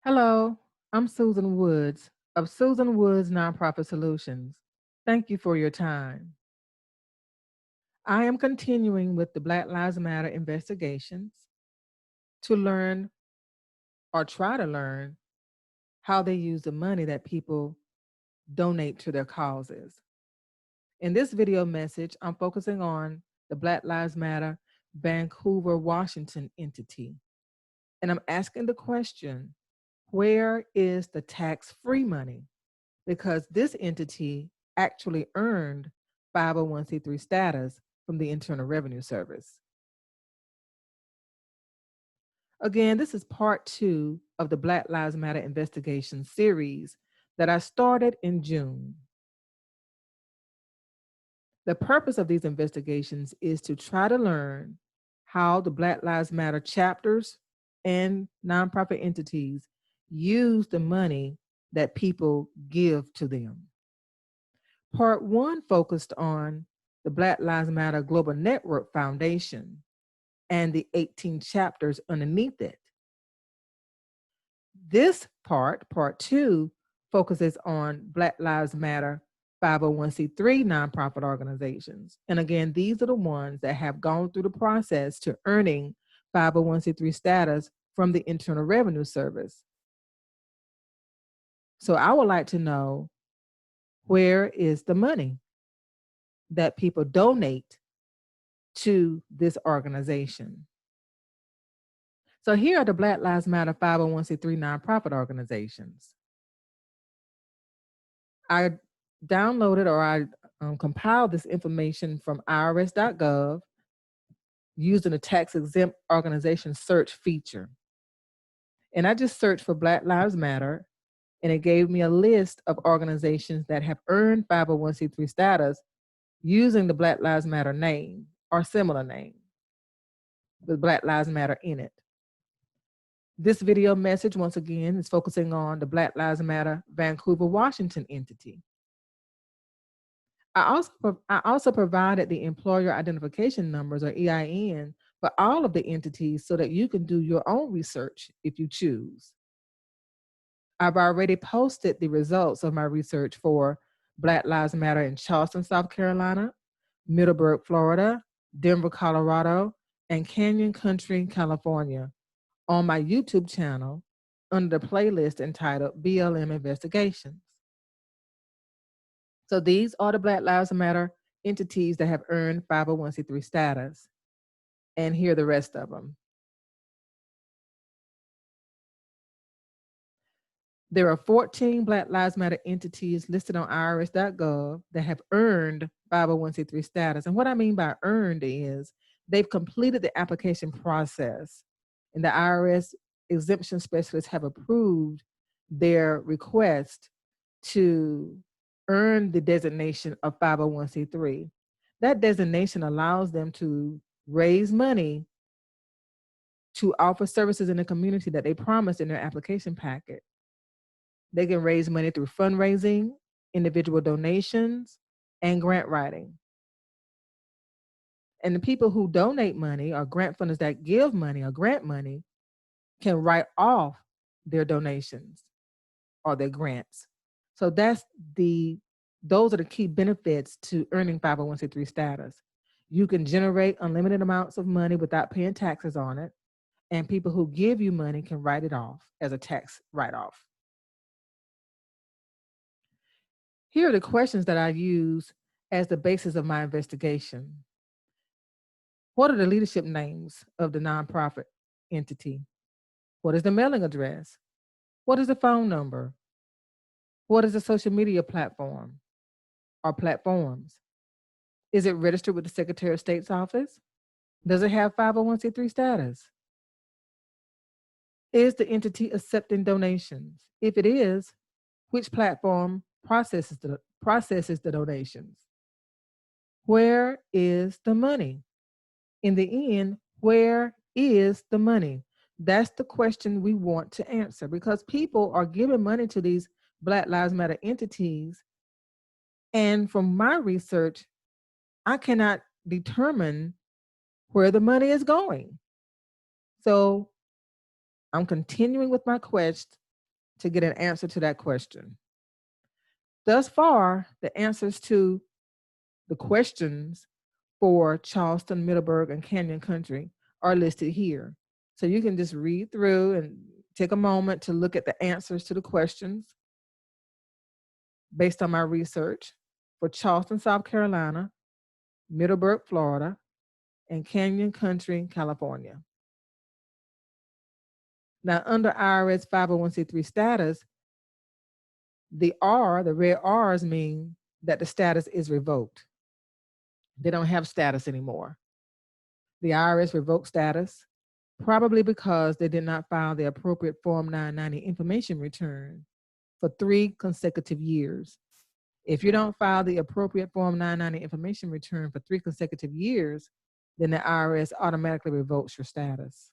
Hello, I'm Susan Woods of Susan Woods Nonprofit Solutions. Thank you for your time. I am continuing with the Black Lives Matter investigations to learn or try to learn how they use the money that people donate to their causes. In this video message, I'm focusing on the Black Lives Matter Vancouver, Washington entity. And I'm asking the question, where is the tax-free money? Because this entity actually earned 501c3 status from the Internal Revenue Service. Again, this is part 2 of the Black Lives Matter investigation series that I started in June. The purpose of these investigations is to try to learn how the Black Lives Matter chapters and nonprofit entities use the money that people give to them. Part 1 focused on the Black Lives Matter Global Network Foundation and the 18 chapters underneath it. This part 2, focuses on Black Lives Matter 501c3 nonprofit organizations. And again, these are the ones that have gone through the process to earning 501c3 status from the Internal Revenue Service. So I would like to know, where is the money that people donate to this organization? So here are the Black Lives Matter 501c3 nonprofit organizations. I downloaded or I compiled this information from irs.gov using the tax exempt organization search feature. And I just searched for Black Lives Matter, and it gave me a list of organizations that have earned 501c3 status using the Black Lives Matter name or similar name with Black Lives Matter in it. This video message, once again, is focusing on the Black Lives Matter Vancouver, Washington entity. I also provided the employer identification numbers, or EIN, for all of the entities so that you can do your own research if you choose. I've already posted the results of my research for Black Lives Matter in Charleston, South Carolina, Middleburg, Florida, Denver, Colorado, and Canyon Country, California, on my YouTube channel under the playlist entitled BLM Investigations. So these are the Black Lives Matter entities that have earned 501c3 status. And here are the rest of them. There are 14 Black Lives Matter entities listed on irs.gov that have earned 501c3 status. And what I mean by earned is they've completed the application process, and the IRS exemption specialists have approved their request to earn the designation of 501c3. That designation allows them to raise money to offer services in the community that they promised in their application packet. They can raise money through fundraising, individual donations, and grant writing. And the people who donate money, or grant funders that give money or grant money, can write off their donations or their grants. So those are the key benefits to earning 501c3 status. You can generate unlimited amounts of money without paying taxes on it, and people who give you money can write it off as a tax write-off. Here are the questions that I use as the basis of my investigation. What are the leadership names of the nonprofit entity? What is the mailing address? What is the phone number? What is the social media platform or platforms? Is it registered with the Secretary of State's office? Does it have 501c3 status? Is the entity accepting donations? If it is, which platform processes the donations? Where is the money? In the end, where is the money? That's the question we want to answer, because people are giving money to these Black Lives Matter entities. And from my research, I cannot determine where the money is going. So I'm continuing with my quest to get an answer to that question. Thus far, the answers to the questions for Charleston, Middleburg, and Canyon Country are listed here. So you can just read through and take a moment to look at the answers to the questions based on my research for Charleston, South Carolina, Middleburg, Florida, and Canyon Country, California. Now, under IRS 501c3 status, the red R's mean that the status is revoked. They don't have status anymore. The IRS revoked status, probably because they did not file the appropriate Form 990 information return for 3 consecutive years. If you don't file the appropriate Form 990 information return for 3 consecutive years, then the IRS automatically revokes your status.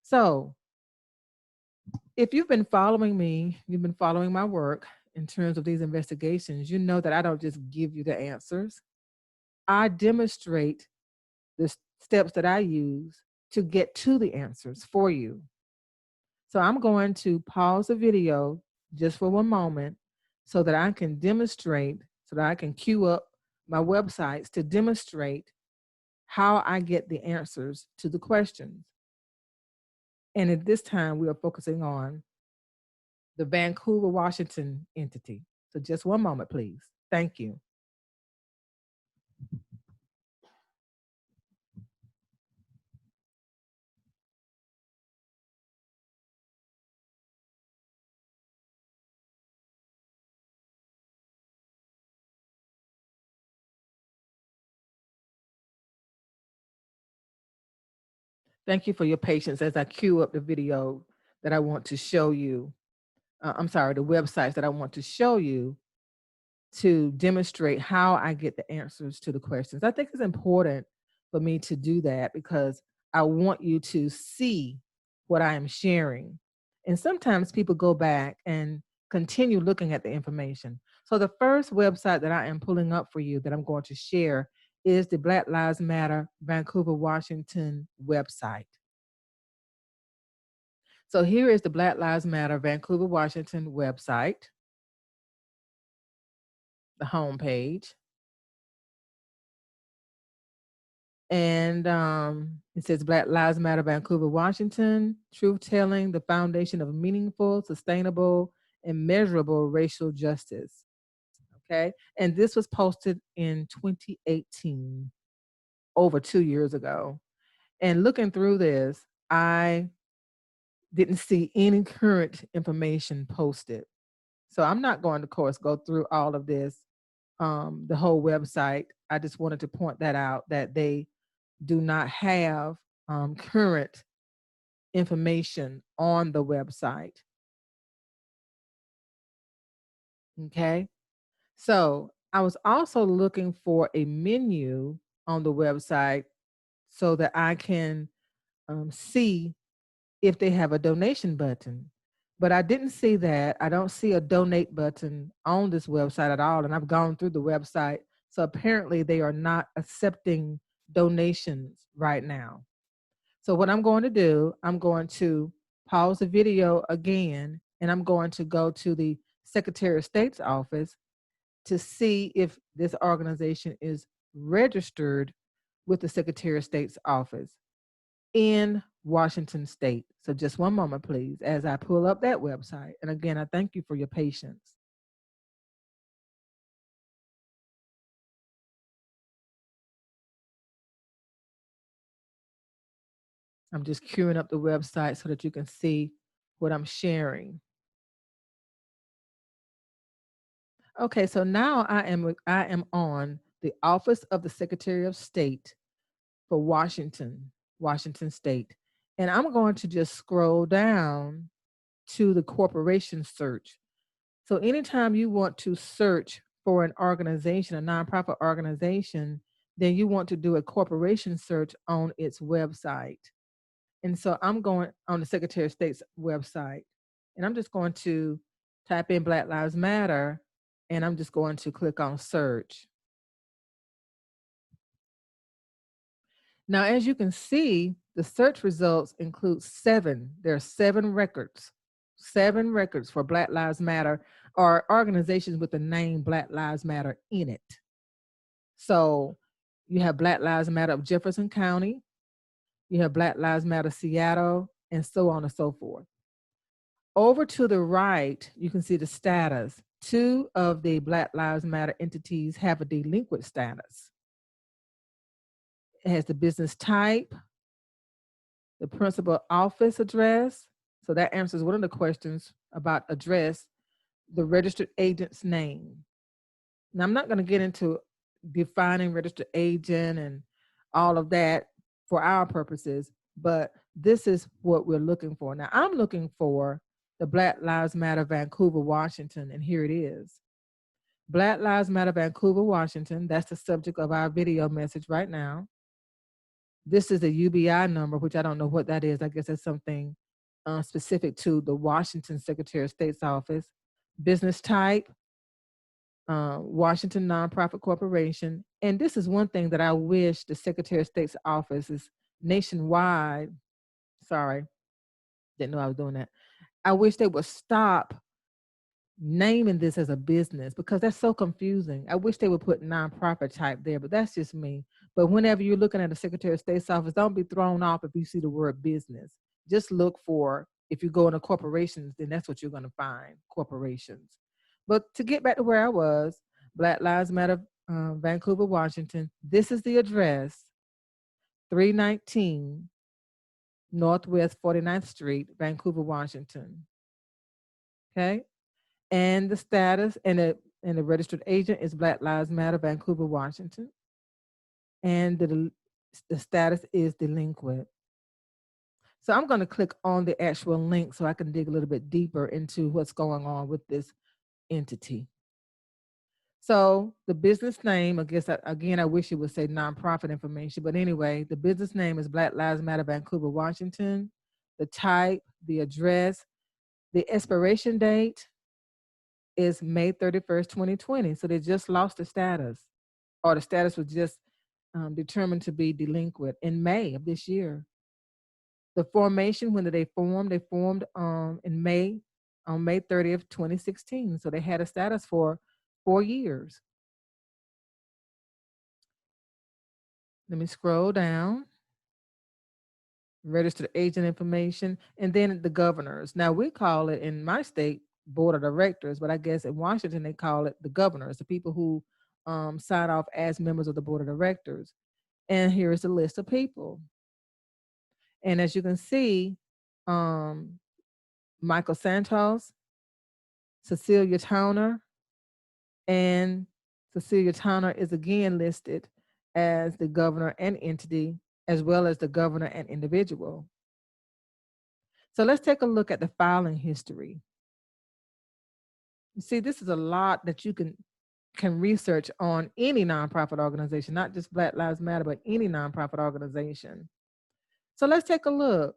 So if you've been following me, you've been following my work in terms of these investigations, you know that I don't just give you the answers. I demonstrate the steps that I use to get to the answers for you. So I'm going to pause the video just for one moment so that I can demonstrate, so that I can queue up my websites to demonstrate how I get the answers to the questions. And at this time, we are focusing on the Vancouver, Washington entity. So just one moment, please. Thank you. Thank you for your patience as I queue up the video that I want to show you. I'm sorry, the websites that I want to show you to demonstrate how I get the answers to the questions. I think it's important for me to do that because I want you to see what I am sharing. And sometimes people go back and continue looking at the information. So the first website that I am pulling up for you that I'm going to share is the Black Lives Matter Vancouver, Washington website. So here is the Black Lives Matter Vancouver, Washington website, the homepage. And it says Black Lives Matter Vancouver, Washington, truth telling, the foundation of meaningful, sustainable, and measurable racial justice. Okay. And this was posted in 2018, over 2 years ago. And looking through this, I didn't see any current information posted. So I'm not going to, of course, go through all of this, the whole website. I just wanted to point that out, that they do not have current information on the website. Okay. So I was also looking for a menu on the website so that I can see if they have a donation button. But I didn't see that. I don't see a donate button on this website at all. And I've gone through the website. So apparently they are not accepting donations right now. So what I'm going to do, I'm going to pause the video again, and I'm going to go to the Secretary of State's office to see if this organization is registered with the Secretary of State's office in Washington State. So just one moment, please, as I pull up that website. And again, I thank you for your patience. I'm just queuing up the website so that you can see what I'm sharing. Okay, so now I am on the Office of the Secretary of State for Washington State. And I'm going to just scroll down to the corporation search. So anytime you want to search for an organization, a nonprofit organization, then you want to do a corporation search on its website. And so I'm going on the Secretary of State's website, and I'm just going to type in Black Lives Matter, and I'm just going to click on search. Now, as you can see, the search results include 7. There are 7 records for Black Lives Matter or organizations with the name Black Lives Matter in it. So you have Black Lives Matter of Jefferson County, you have Black Lives Matter Seattle, and so on and so forth. Over to the right, you can see the status. 2 of the Black Lives Matter entities have a delinquent status. It has the business type, the principal office address. So that answers one of the questions about address, the registered agent's name. Now, I'm not going to get into defining registered agent and all of that for our purposes, but this is what we're looking for. Now, I'm looking for the Black Lives Matter Vancouver, Washington, and here it is. Black Lives Matter Vancouver, Washington. That's the subject of our video message right now. This is a UBI number, which I don't know what that is. I guess that's something specific to the Washington Secretary of State's office. Business type, Washington Nonprofit Corporation. And this is one thing that I wish the Secretary of State's office is nationwide. Sorry, didn't know I was doing that. I wish they would stop naming this as a business because that's so confusing. I wish they would put nonprofit type there, but that's just me. But whenever you're looking at the Secretary of State's office, don't be thrown off if you see the word business. Just look for, if you go into corporations, then that's what you're going to find, corporations. But to get back to where I was, Black Lives Matter, Vancouver, Washington. This is the address, 319 Northwest 49th Street, Vancouver, Washington. Okay. And the status and the registered agent is Black Lives Matter, Vancouver, Washington. And the status is delinquent. So I'm going to click on the actual link so I can dig a little bit deeper into what's going on with this entity. So the business name, I guess, again, I wish it would say nonprofit information, but anyway, the business name is Black Lives Matter, Vancouver, Washington. The type, the address, the expiration date is May 31st, 2020. So they just lost the status, or the status was just determined to be delinquent in May of this year. The formation, when did they form? They formed in May, on May 30th, 2016. So they had a status for 4 years. Let me scroll down. Registered agent information, and then the governors. Now we call it in my state board of directors, but I guess in Washington they call it the governors, the people who sign off as members of the board of directors. And here is the list of people. And as you can see, Michael Santos, Cecilia Towner, and Cecilia Towner is again listed as the governor and entity, as well as the governor and individual. So let's take a look at the filing history. You see, this is a lot that you can research on any nonprofit organization, not just Black Lives Matter, but any nonprofit organization. So let's take a look.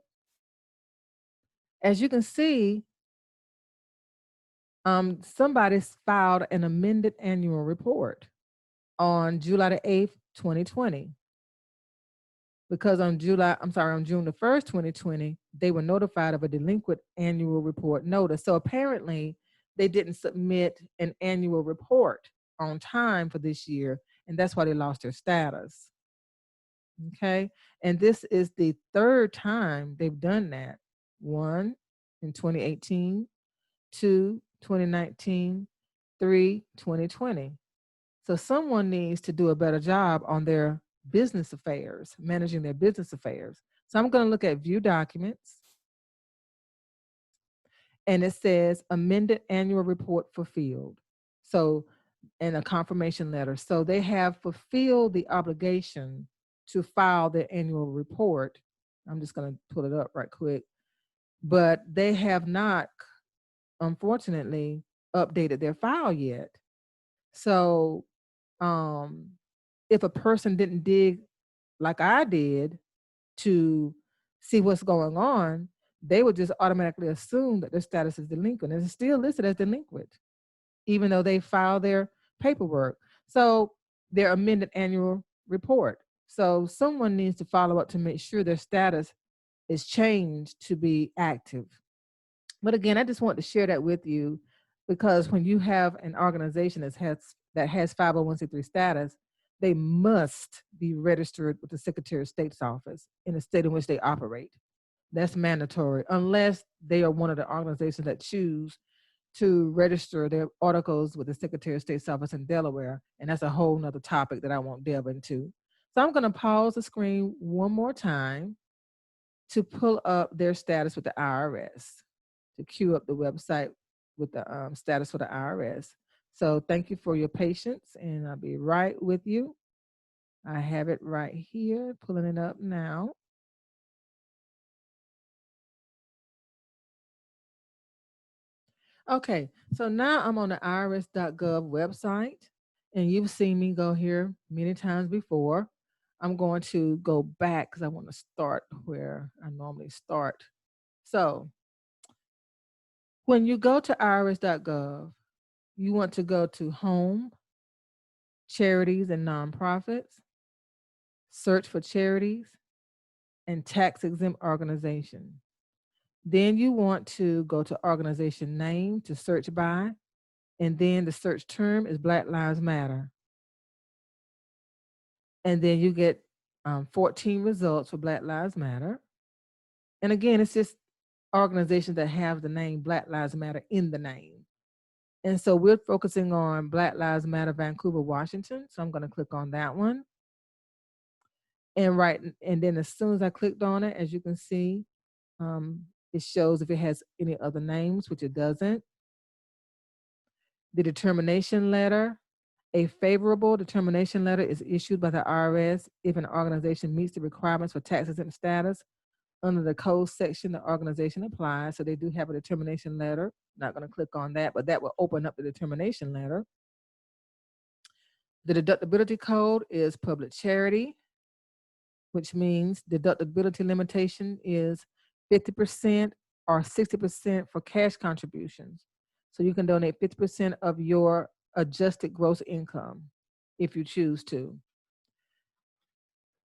As you can see, somebody filed an amended annual report on July the 8th, 2020. Because on June the 1st, 2020, they were notified of a delinquent annual report notice. So apparently they didn't submit an annual report on time for this year, and that's why they lost their status. Okay, and this is the 3rd time they've done that. 1, in 2018, 2, 2019, 3, 2020. So someone needs to do a better job on their business affairs, managing their business affairs. So I'm going to look at view documents. And it says amended annual report fulfilled. So, and a confirmation letter. So they have fulfilled the obligation to file their annual report. I'm just going to pull it up right quick. But they have not, unfortunately, updated their file yet. So if a person didn't dig like I did to see what's going on, they would just automatically assume that their status is delinquent, and it's still listed as delinquent, even though they filed their paperwork. So their amended annual report. So someone needs to follow up to make sure their status is changed to be active. But again, I just want to share that with you because when you have an organization that has 501c3 status, they must be registered with the Secretary of State's office in the state in which they operate. That's mandatory, unless they are one of the organizations that choose to register their articles with the Secretary of State's office in Delaware. And that's a whole nother topic that I won't delve into. So I'm going to pause the screen one more time to pull up their status with the IRS, to queue up the website with the status for the IRS. So thank you for your patience, and I'll be right with you. I have it right here, pulling it up now. Okay, so now I'm on the irs.gov website, and you've seen me go here many times before. I'm going to go back because I want to start where I normally start. So when you go to irs.gov, you want to go to Home, Charities and Nonprofits, search for charities, and tax exempt organization. Then you want to go to organization name to search by, and then the search term is Black Lives Matter. And then you get 14 results for Black Lives Matter. And again, it's just organizations that have the name Black Lives Matter in the name. And so we're focusing on Black Lives Matter Vancouver, Washington. So I'm going to click on that one. And then as soon as I clicked on it, as you can see, it shows if it has any other names, which it doesn't. The determination letter, a favorable determination letter is issued by the IRS if an organization meets the requirements for tax exempt status. Under the code section, the organization applies. So they do have a determination letter. Not going to click on that, but that will open up the determination letter. The deductibility code is public charity, which means deductibility limitation is 50% or 60% for cash contributions. So you can donate 50% of your adjusted gross income if you choose to.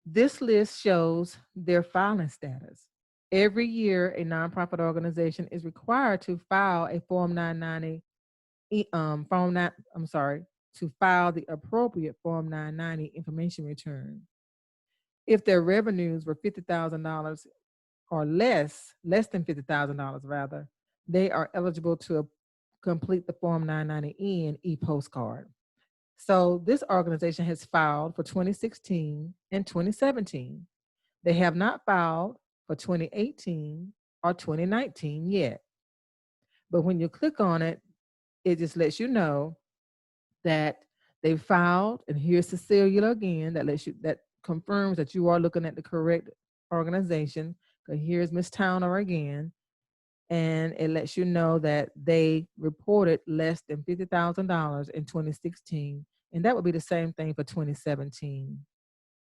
This list shows their filing status. Every year, a nonprofit organization is required to file a Form 990, to file the appropriate Form 990 information return. If their revenues were $50,000 or less than $50,000 rather, they are eligible to complete the Form 990 e-postcard. So this organization has filed for 2016 and 2017. They have not filed for 2018 or 2019 yet. But when you click on it, it just lets you know that they filed, and here's Cecilia again, that confirms that you are looking at the correct organization. Here's Miss Towner again, and it lets you know that they reported less than $50,000 in 2016, and that would be the same thing for 2017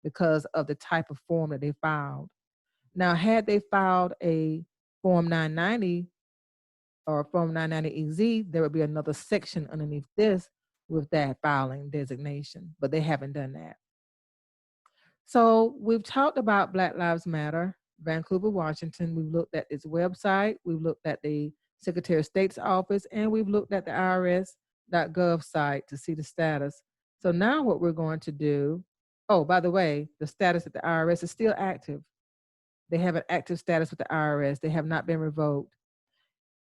because of the type of form that they filed. Now, had they filed a Form 990 or Form 990EZ, there would be another section underneath this with that filing designation, but they haven't done that. So we've talked about Black Lives Matter, Vancouver, Washington. We've looked at its website. We've looked at the Secretary of State's office, and we've looked at the IRS.gov site to see the status. So now what we're going to do, oh, by the way, the status at the IRS is still active. They have an active status with the IRS. They have not been revoked.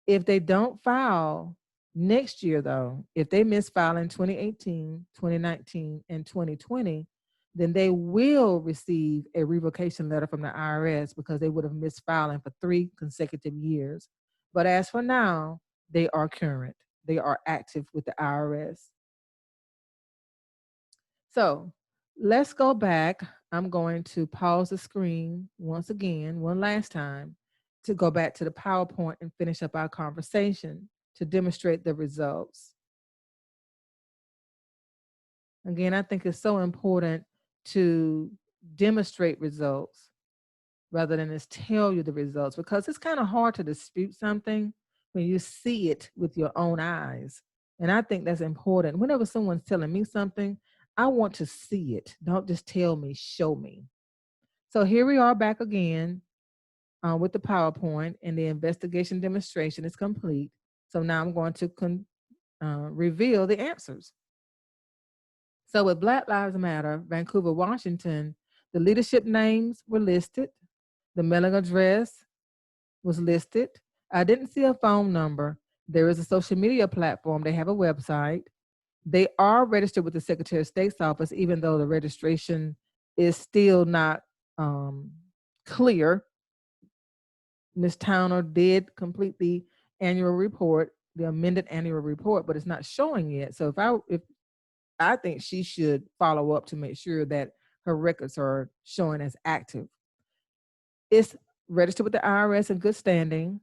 If they don't file next year, though, if they misfile in 2018, 2019, and 2020, then they will receive a revocation letter from the IRS because they would have missed filing for 3 consecutive years. But as for now, they are current. They are active with the IRS. So let's go back. I'm going to pause the screen once again, one last time, to go back to the PowerPoint and finish up our conversation to demonstrate the results. Again, I think it's so important to demonstrate results rather than just tell you the results, because it's kind of hard to dispute something when you see it with your own eyes. And I think that's important. Whenever someone's telling me something, I want to see it. Don't just tell me, show me. So here we are back again with the PowerPoint, and the investigation demonstration is complete. So now I'm going to reveal the answers. So with Black Lives Matter, Vancouver, Washington, the leadership names were listed. The mailing address was listed. I didn't see a phone number. There is a social media platform. They have a website. They are registered with the Secretary of State's office, even though the registration is still not clear. Ms. Towner did complete the annual report, the amended annual report, but it's not showing yet. So if I think she should follow up to make sure that her records are showing as active. It's registered with the IRS in good standing.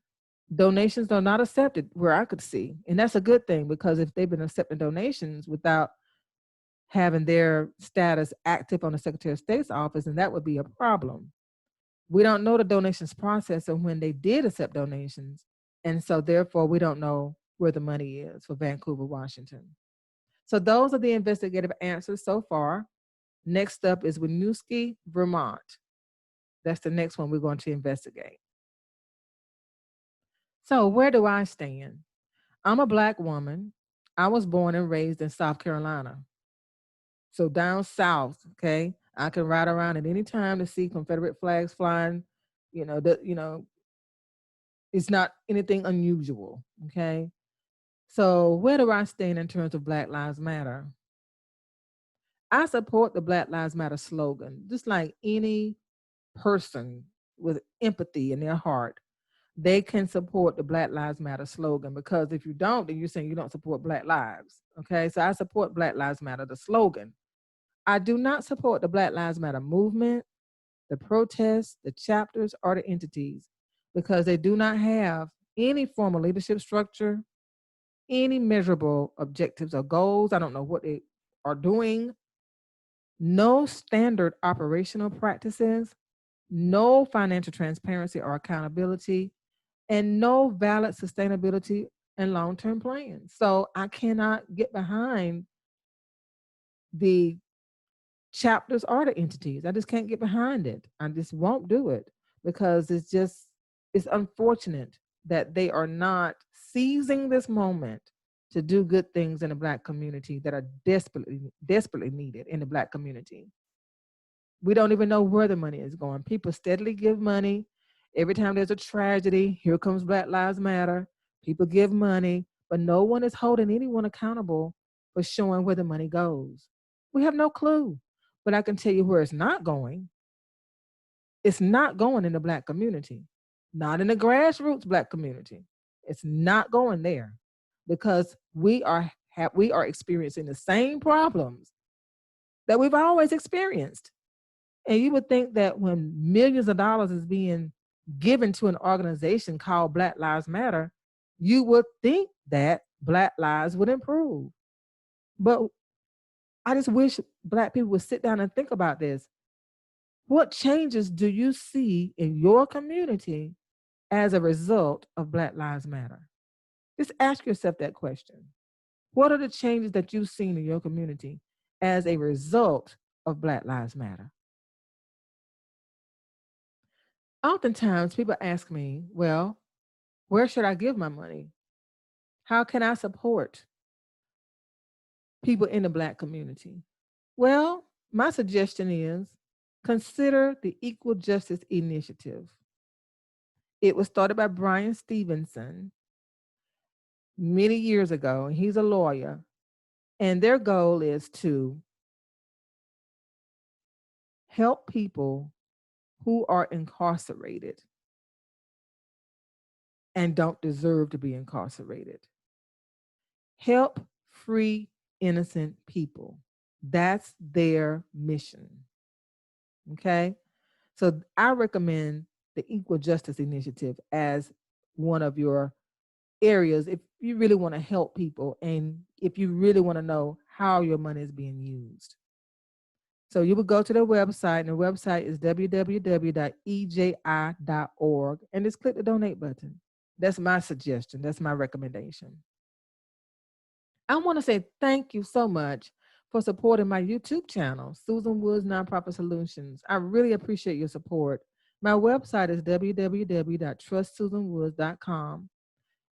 Donations are not accepted where I could see. And that's a good thing, because if they've been accepting donations without having their status active on the Secretary of State's office, and that would be a problem. We don't know the donations process and when they did accept donations. And so therefore we don't know where the money is for Vancouver, Washington. So those are the investigative answers so far. Next up is Winooski, Vermont. That's the next one we're going to investigate. So where do I stand? I'm a Black woman. I was born and raised in South Carolina. So down south, okay, I can ride around at any time to see Confederate flags flying. It's not anything unusual, okay? So where do I stand in terms of Black Lives Matter? I support the Black Lives Matter slogan, just like any person with empathy in their heart. They can support the Black Lives Matter slogan, because if you don't, then you're saying you don't support Black lives, okay? So I support Black Lives Matter, the slogan. I do not support the Black Lives Matter movement, the protests, the chapters, or the entities, because they do not have any formal leadership structure, any measurable objectives or goals. I don't know what they are doing. No standard operational practices, no financial transparency or accountability, and no valid sustainability and long-term plans. So I cannot get behind the chapters or the entities. I just can't get behind it. I just won't do it, because it's unfortunate that they are not seizing this moment to do good things in the Black community that are desperately needed in the Black community. We don't even know where the money is going. People steadily give money. Every time there's a tragedy, here comes Black Lives Matter. People give money, but no one is holding anyone accountable for showing where the money goes. We have no clue. But I can tell you where it's not going. It's not going in the Black community, not in the grassroots Black community. It's not going there, because we are experiencing the same problems that we've always experienced. And you would think that when millions of dollars is being given to an organization called Black Lives Matter, you would think that Black lives would improve. But I just wish Black people would sit down and think about this. What changes do you see in your community as a result of Black Lives Matter? Just ask yourself that question. What are the changes that you've seen in your community as a result of Black Lives Matter? Oftentimes people ask me, well, where should I give my money? How can I support people in the Black community? Well, my suggestion is consider the Equal Justice Initiative. It was started by Brian Stevenson many years ago, and he's a lawyer. And their goal is to help people who are incarcerated and don't deserve to be incarcerated. Help free innocent people. That's their mission. Okay? So I recommend the Equal Justice Initiative as one of your areas if you really want to help people and if you really want to know how your money is being used. So you would go to their website, and the website is www.eji.org, and just click the donate button. That's my suggestion. That's my recommendation. I want to say thank you so much for supporting my YouTube channel, Susan Woods Nonprofit Solutions. I really appreciate your support. My website is www.trustsusanwoods.com.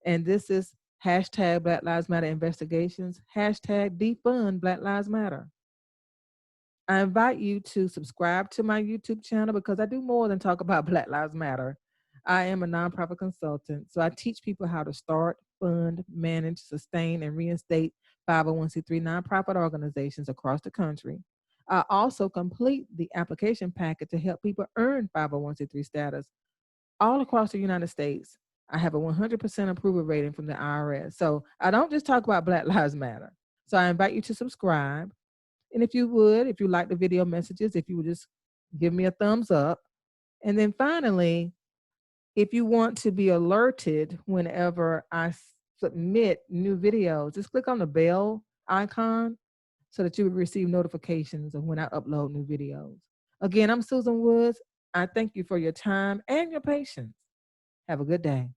And this is hashtag Black Lives Matter Investigations, hashtag defund Black Lives Matter. I invite you to subscribe to my YouTube channel because I do more than talk about Black Lives Matter. I am a nonprofit consultant, so I teach people how to start, fund, manage, sustain, and reinstate 501c3 nonprofit organizations across the country. I also complete the application packet to help people earn 501c3 status all across the United States. I have a 100% approval rating from the IRS. So I don't just talk about Black Lives Matter. So I invite you to subscribe. And if you like the video messages, if you would just give me a thumbs up. And then finally, if you want to be alerted whenever I submit new videos, just click on the bell icon so that you will receive notifications of when I upload new videos. Again, I'm Susan Woods. I thank you for your time and your patience. Have a good day.